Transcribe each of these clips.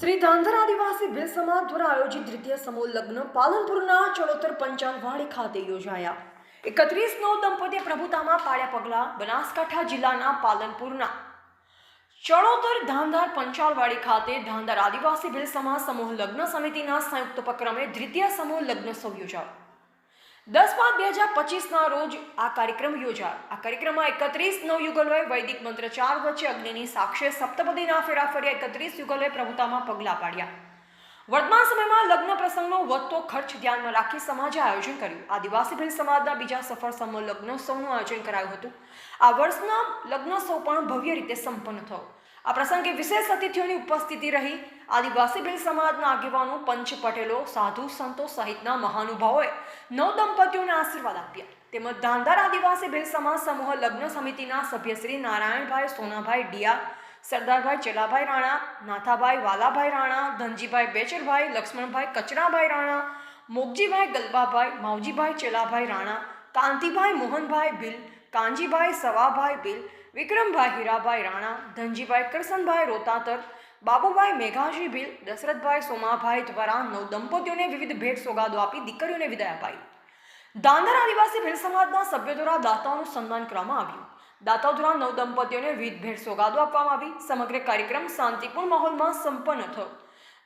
श्री धांधर आदिवासी भील समाज द्वारा आयोजित द्वितीय समूह लग्न पालनपुरना चड़ोतर पंचालवाड़ी खाते योजाया। 31-9 दंपतीએ પ્રભુતામાં પાડ્યા પગલા। બનાસકાંઠા જિલ્લાના પાલનપુરના ચડોતર ધાંધાર પંચાલવાડી ખાતે ધાંધાર આદિવાસી ભીલ સમાજ સમૂહ લગ્ન સમિતિના સંયુક્ત ઉપક્રમે દ્વિતીય સમૂહ લગ્નોત્સવ યોજાયો। 10/5/2025 રોજ આ કાર્યક્રમ યોજાયો। આ કાર્યક્રમમાં 31-9 યુગલોએ વૈદિક મંત્રચાર વચ્ચે અગ્નિની સાક્ષે સપ્તપદીના ફેરાફર્યા 31 યુગલોએ પ્રભુતામાં પગલા પાડ્યા। વર્તમાન સમયમાં લગ્ન પ્રસંગનો વધતો ખર્ચ ધ્યાનમાં રાખી સમાજે આયોજન કર્યું। આદિવાસી ભીલ સમાજના બીજા સફળ સમૂહ લગ્નોત્સવનું આયોજન કરાયું હતું। આ વર્ષના લગ્નોત્સવ પણ ભવ્ય રીતે સંપન્ન થયો। આ પ્રસંગે વિશેષ અતિથિઓની ઉપસ્થિતિ રહી। આદિવાસી ભીલ સમાજના આગેવાનો, પંચ પટેલો, સાધુ સંતો સહિતના મહાનુભાવોએ નવ દંપતીઓને આશીર્વાદ આપ્યા। તેમજ ધાંધાર આદિવાસી ભીલ સમાજ સમૂહ લગ્ન સમિતિના સભ્ય શ્રી નારાયણભાઈ સોનાભાઈ ડિયા, સરદારભાઈ ચેલાભાઈ રાણા, નાથાભાઈ વાલાભાઈ રાણા, ધનજીભાઈ બેચરભાઈ, લક્ષ્મણભાઈ કચરાભાઈ રાણા, મોગજીભાઈ ગલબાભાઈ, માવજીભાઈ ચેલાભાઈ રાણા, કાંતિભાઈ મોહનભાઈ ભીલ, કાંજીભાઈ સવાભાઈ ભીલ, વિક્રમભાઈ હીરાભાઈ રાણા, ધનજીભાઈ કરસનભાઈ રોતાતર, બાબુભાઈ મેઘાજી ભીલ, દશરથભાઈ સોમાભાઈ દ્વારા નવ દંપતીઓને વિવિધ ભેટ સોગાદો આપી દીકરીઓને વિદાય અપાઈ। ધાંધાર આદિવાસી ભીલ સમાજના સભ્યો દ્વારા દાતાઓનું સન્માન કરવામાં આવ્યું। દાતાઓ દ્વારા નવ દંપતીઓને વિવિધ ભેટ સોગાદો આપવામાં આવી। સમગ્ર કાર્યક્રમ શાંતિપૂર્ણ માહોલમાં સંપન્ન થયો।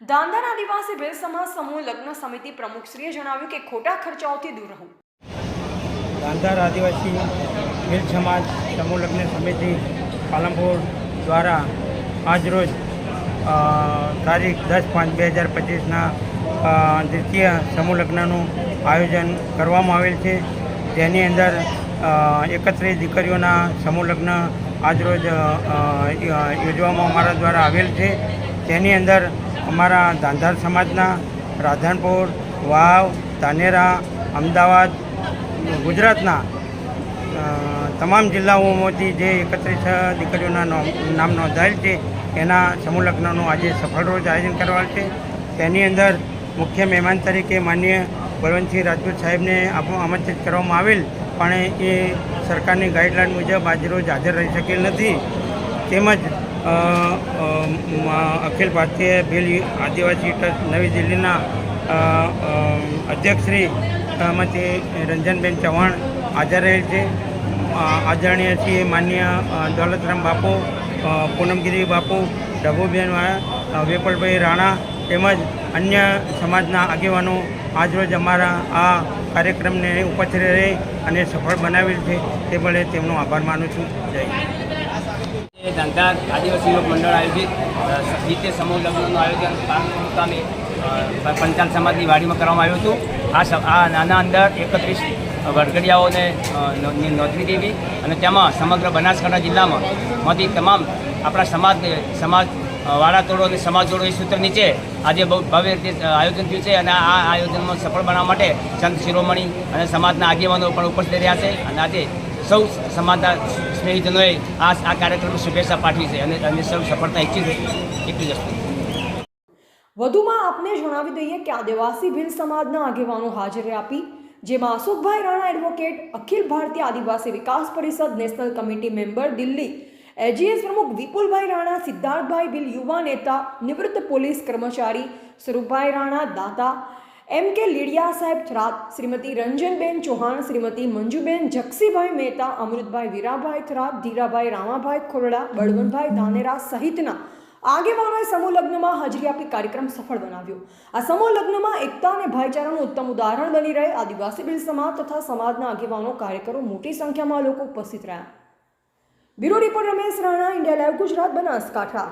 ધાંધાર આદિવાસી ભીલ સમાજ સમૂહ લગ્ન સમિતિ પ્રમુખશ્રીએ જણાવ્યું કે ખોટા ખર્ચાઓથી દૂર રહો। ધાંધાર આદિવાસી ભીલ સમાજ સમૂહ લગ્ન સમિતિ પાલનપુર દ્વારા આજરોજ તારીખ 10/5/2025ના દ્વિતીય સમૂહ લગ્નનું આયોજન કરવામાં આવેલ છે। જેની અંદર 31 દીકરીઓના સમૂહ લગ્ન આજરોજ યોજવામાં અમારા દ્વારા આવેલ છે। તેની અંદર અમારા ધાંધાર સમાજના રાધનપુર, વાવ, ધાનેરા, અમદાવાદ, ગુજરાતના તમામ જિલ્લાઓમાંથી જે 31 દીકરીઓના નામ નોંધાયેલ છે એના સમૂહ લગ્નનું આજે સફળ રોજ આયોજન કરેલ છે। તેની અંદર મુખ્ય મહેમાન તરીકે માનનીય બળવંતસિંહ રાજપૂત સાહેબને આમંત્રિત કરવામાં આવેલ, પણ એ સરકારની ગાઈડલાઈન મુજબ આજરોજ હાજર રહી શકેલ નથી। તેમજ અખિલ ભારતીય ભીલ આદિવાસી ટ્રસ્ટ નવી દિલ્હીના અધ્યક્ષ શ્રી શ્રીમતી રંજનબેન ચૌહાણ હાજર રહેલ છે। આદરણીય શ્રી માનનીય દોલતરામ બાપુ, પૂનમગીરી બાપુ, રઘુબેન વેપલભાઈ રાણા તેમજ અન્ય સમાજના આગેવાનો આજરોજ અમારા આ કાર્યક્રમને ઉપસ્થિત રહી અને સફળ બનાવેલ છે, તે બદલ તેમનો આભાર માનું છું। જય ધાંધાર આદિવાસી લોક મંડળ આયોજિત દ્વિતીય સમૂહ લગ્નનું આયોજન પાલનપુર મુકામે પંચાલ સમાજની વાડીમાં કરવામાં આવ્યું હતું। આના અંદર 31 વરઘડિયાઓને નોંધણી દેવી અને તેમાં સમગ્ર બનાસકાંઠા જિલ્લામાંથી તમામ આપણા સમાજ વાળા તોડો અને સમાજ જોડો એ સૂત્ર નીચે આજે બહુ ભવ્ય રીતે આયોજન થયું છે। અને આ આયોજનમાં સફળ બનાવવા માટે સંત શિરોમણી અને સમાજના આગેવાનો પણ ઉપસ્થિત રહ્યા છે। અને આજે સૌ સમાજના સ્નેહીજનોએ આ કાર્યક્રમની શુભેચ્છા પાઠવી છે અને સૌ સફળતા ઈચ્છી છે। એટલી જ વસ્તુ। વધુમાં આપને જણાવી દઈએ કે આદિવાસી ભીલ સમાજના આગેવાનો હાજરી આપી, જેમાં અશોકભાઈ રાણા એડવોકેટ, અખિલ ભારતીય આદિવાસી વિકાસ પરિષદ national committee member Delhi, AGS પ્રમુખ વિપુલભાઈ રાણા, સિદ્ધાર્થભાઈ ભીલ યુવા નેતા, નિવૃત્ત પોલીસ કર્મચારી સ્વરૂપભાઈ રાણા દાતા, MK લીડિયા સાહેબ થરાદ, શ્રીમતી રંજનબેન ચૌહાણ, શ્રીમતી મંજુબેન જક્ષીભાઈ મહેતા, અમૃતભાઈ વીરાભાઈ થરાદ, ધીરાભાઈ રામાભાઈ ખોરડા, બળવંતભાઈ ધાનેરા સહિતના આગેવાનોએ સમૂહ લગ્નમાં હાજરી આપી કાર્યક્રમ સફળ બનાવ્યો। આ સમૂહ લગ્નમાં એકતા અને ભાઈચારાનું ઉત્તમ ઉદાહરણ બની રહે। આદિવાસી ભીલ સમાજ તથા સમાજના આગેવાનો, કાર્યકરો મોટી સંખ્યામાં લોકો ઉપસ્થિત રહ્યા। Bureau report Ramesh Rana, India live Gujarat, Banaskantha.